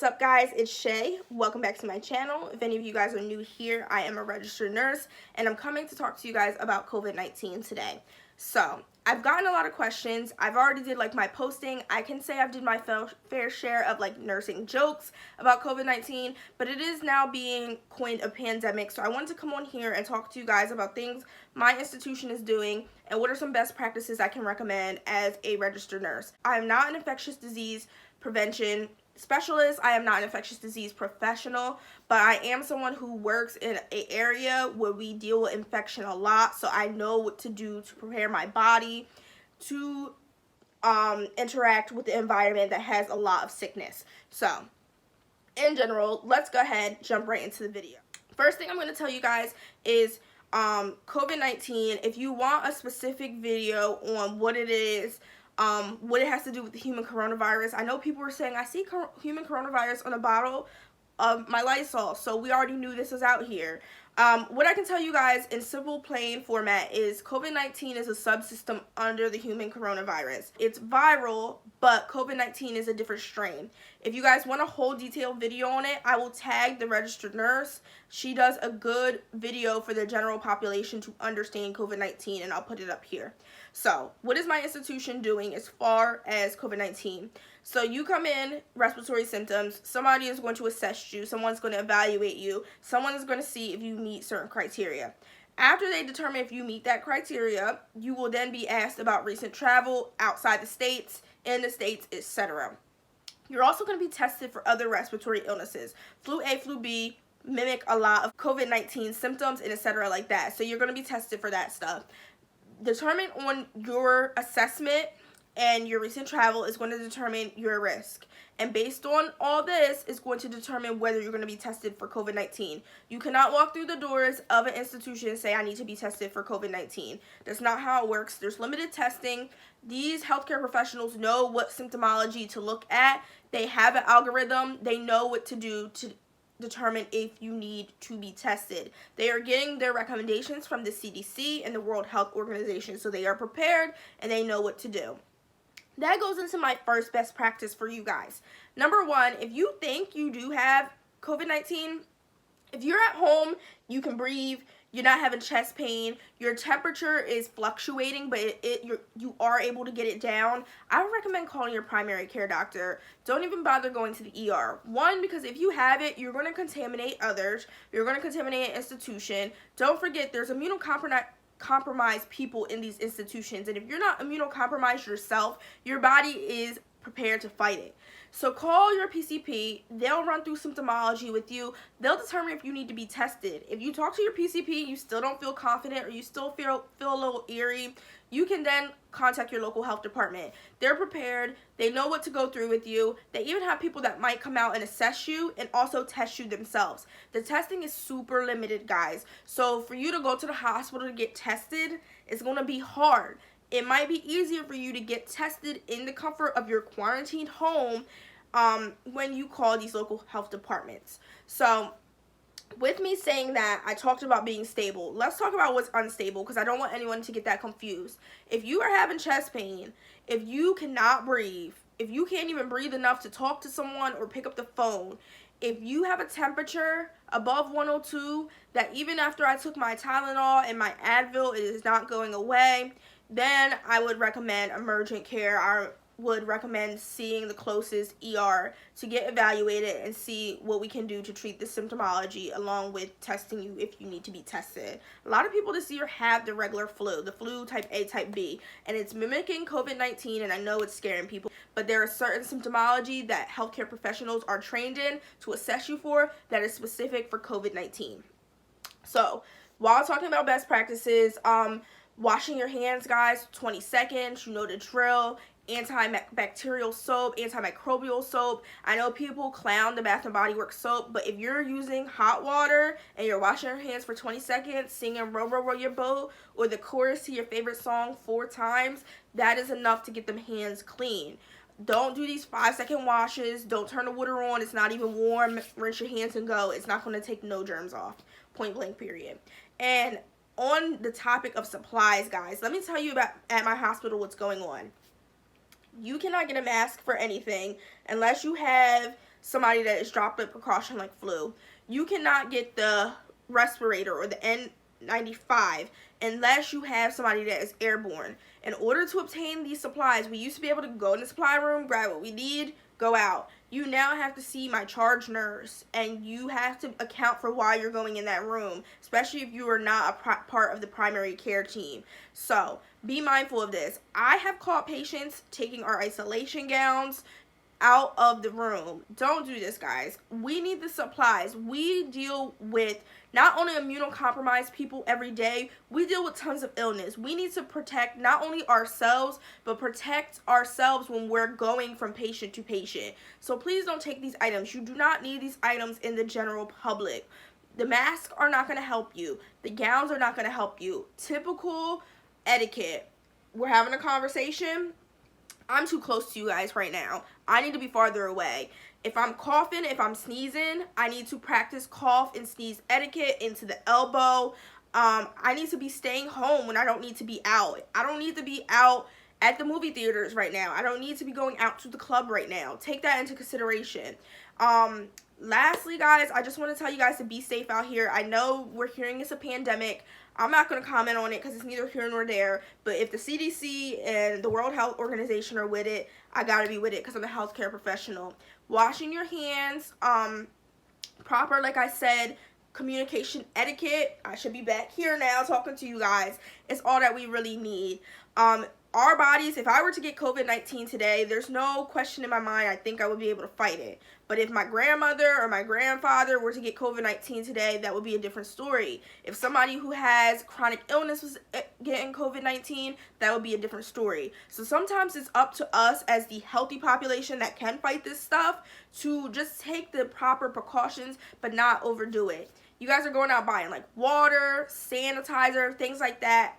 What's up guys, it's Shay. Welcome back to my channel. If any of you guys are new here, I am a registered nurse and I'm coming to talk to you guys about COVID-19 today. So, I've gotten a lot of questions. I've already did my posting. I can say I've did my fair share of nursing jokes about COVID-19, but it is now being coined a pandemic. So I wanted to come on here and talk to you guys about things my institution is doing and what are some best practices I can recommend as a registered nurse. I am not an infectious disease prevention specialist. I am not an infectious disease professional, but I am someone who works in an area where we deal with infection a lot, so I know what to do to prepare my body to interact with the environment that has a lot of sickness. So, in general, let's go ahead, jump right into the video. First thing I'm going to tell you guys is COVID-19. If you want a specific video on what it is, what it has to do with the human coronavirus. I know people were saying, I see human coronavirus on a bottle of my Lysol, so we already knew this was out here. What I can tell you guys in simple, plain format is COVID-19 is a subsystem under the human coronavirus. It's viral, but COVID-19 is a different strain. If you guys want a whole detailed video on it, I will tag the registered nurse. She does a good video for the general population to understand COVID-19, and I'll put it up here. So, what is my institution doing as far as COVID-19? So, you come in, respiratory symptoms, somebody is going to assess you, someone's going to evaluate you, someone is going to see if you meet certain criteria. After they determine if you meet that criteria, you will then be asked about recent travel outside the states, in the states, etc. You're also going to be tested for other respiratory illnesses. Flu A, flu B mimic a lot of COVID-19 symptoms and etc. like that. So, you're going to be tested for that stuff. Determine on your assessment and your recent travel is going to determine your risk. And based on all this is going to determine whether you're going to be tested for COVID-19. You cannot walk through the doors of an institution and say, I need to be tested for COVID-19. That's not how it works. There's limited testing. These healthcare professionals know what symptomology to look at. They have an algorithm. They know what to do to determine if you need to be tested. They are getting their recommendations from the CDC and the World Health Organization, so they are prepared and they know what to do. That goes into my first best practice for you guys. Number one, if you think you do have COVID-19, if you're at home, you can breathe, you're not having chest pain, your temperature is fluctuating, but you are able to get it down, I would recommend calling your primary care doctor. Don't even bother going to the ER. One, because if you have it, you're going to contaminate others. You're going to contaminate an institution. Don't forget, there's immunocompromised people in these institutions, and if you're not immunocompromised yourself, your body is prepared to fight it. So call your PCP. They'll run through symptomology with you. They'll determine if you need to be tested. If you talk to your PCP, you still don't feel confident or you still feel a little eerie, you can then contact your local health department. They're prepared. They know what to go through with you. They even have people that might come out and assess you and also test you themselves. The testing is super limited, guys. So for you to go to the hospital to get tested, it's going to be hard. It might be easier for you to get tested in the comfort of your quarantined home when you call these local health departments. So, with me saying that, I talked about being stable. Let's talk about what's unstable, because I don't want anyone to get that confused. If you are having chest pain, if you cannot breathe, if you can't even breathe enough to talk to someone or pick up the phone, if you have a temperature above 102, that even after I took my Tylenol and my Advil, it is not going away, then I would recommend emergent care. I would recommend seeing the closest ER to get evaluated and see what we can do to treat the symptomology, along with testing you if you need to be tested. A lot of people this year have the regular flu, the flu type A, type B, and it's mimicking COVID-19, and I know it's scaring people, but there are certain symptomology that healthcare professionals are trained in to assess you for that is specific for COVID-19. So, while talking about best practices, washing your hands, guys, 20 seconds, you know the drill. Antibacterial soap, antimicrobial soap. I know people clown the Bath & Body Works soap, but if you're using hot water and you're washing your hands for 20 seconds, singing Row, Row, Row Your Boat or the chorus to your favorite song 4 times, that is enough to get them hands clean. Don't do these 5-second washes. Don't turn the water on. It's not even warm. Rinse your hands and go. It's not going to take no germs off. Point blank, period. And on the topic of supplies, guys, let me tell you about at my hospital what's going on. You cannot get a mask for anything unless you have somebody that is droplet precaution like flu. You cannot get the respirator or the N95 unless you have somebody that is airborne. In order to obtain these supplies, we used to be able to go in the supply room, grab what we need, go out. You now have to see my charge nurse, and you have to account for why you're going in that room, especially if you are not a part of the primary care team. So be mindful of this. I have caught patients taking our isolation gowns out of the room. Don't do this, guys. We need the supplies. We deal with not only immunocompromised people every day, we deal with tons of illness. We need to protect not only ourselves, but protect ourselves when we're going from patient to patient. So please don't take these items. You do not need these items in the general public. The masks are not going to help you. The gowns are not going to help you. Typical etiquette. We're having a conversation. I'm too close to you guys right now. I need to be farther away. If I'm coughing, if I'm sneezing, I need to practice cough and sneeze etiquette into the elbow. I need to be staying home when I don't need to be out. I don't need to be out at the movie theaters right now. I don't need to be going out to the club right now. Take that into consideration. Lastly, guys, I just want to tell you guys to be safe out here. I know we're hearing it's a pandemic. I'm not going to comment on it because it's neither here nor there. But if the CDC and the World Health Organization are with it, I got to be with it because I'm a healthcare professional. Washing your hands, proper, like I said, communication etiquette. I should be back here now talking to you guys. It's all that we really need. Our bodies, if I were to get COVID-19 today, there's no question in my mind I think I would be able to fight it. But if my grandmother or my grandfather were to get COVID-19 today, that would be a different story. If somebody who has chronic illness was getting COVID-19, that would be a different story. So sometimes it's up to us as the healthy population that can fight this stuff to just take the proper precautions but not overdo it. You guys are going out buying like water, sanitizer, things like that,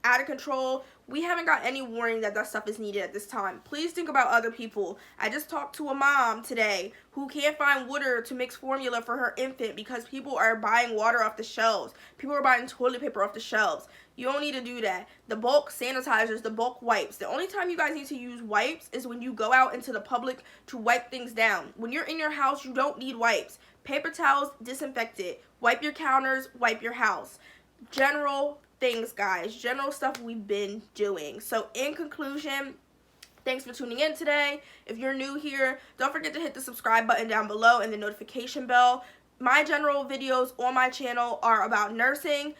out of control. We haven't got any warning that that stuff is needed at this time. Please think about other people. I just talked to a mom today who can't find water to mix formula for her infant because people are buying water off the shelves. People are buying toilet paper off the shelves. You don't need to do that. The bulk sanitizers, the bulk wipes. The only time you guys need to use wipes is when you go out into the public to wipe things down. When you're in your house, you don't need wipes. Paper towels, disinfect it. Wipe your counters, wipe your house. General things, guys, general stuff we've been doing. So in conclusion, thanks for tuning in today. If you're new here, don't forget to hit the subscribe button down below and the notification bell. My general videos on my channel are about nursing,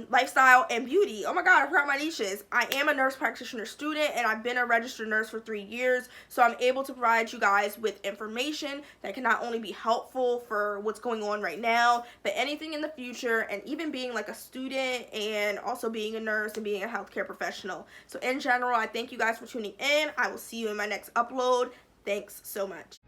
lifestyle, and beauty. Oh my god, I forgot my niches. I am a nurse practitioner student, and I've been a registered nurse for 3 years, so I'm able to provide you guys with information that can not only be helpful for what's going on right now, but anything in the future, and even being like a student and also being a nurse and being a healthcare professional. So in general, I thank you guys for tuning in. I will see you in my next upload. Thanks so much.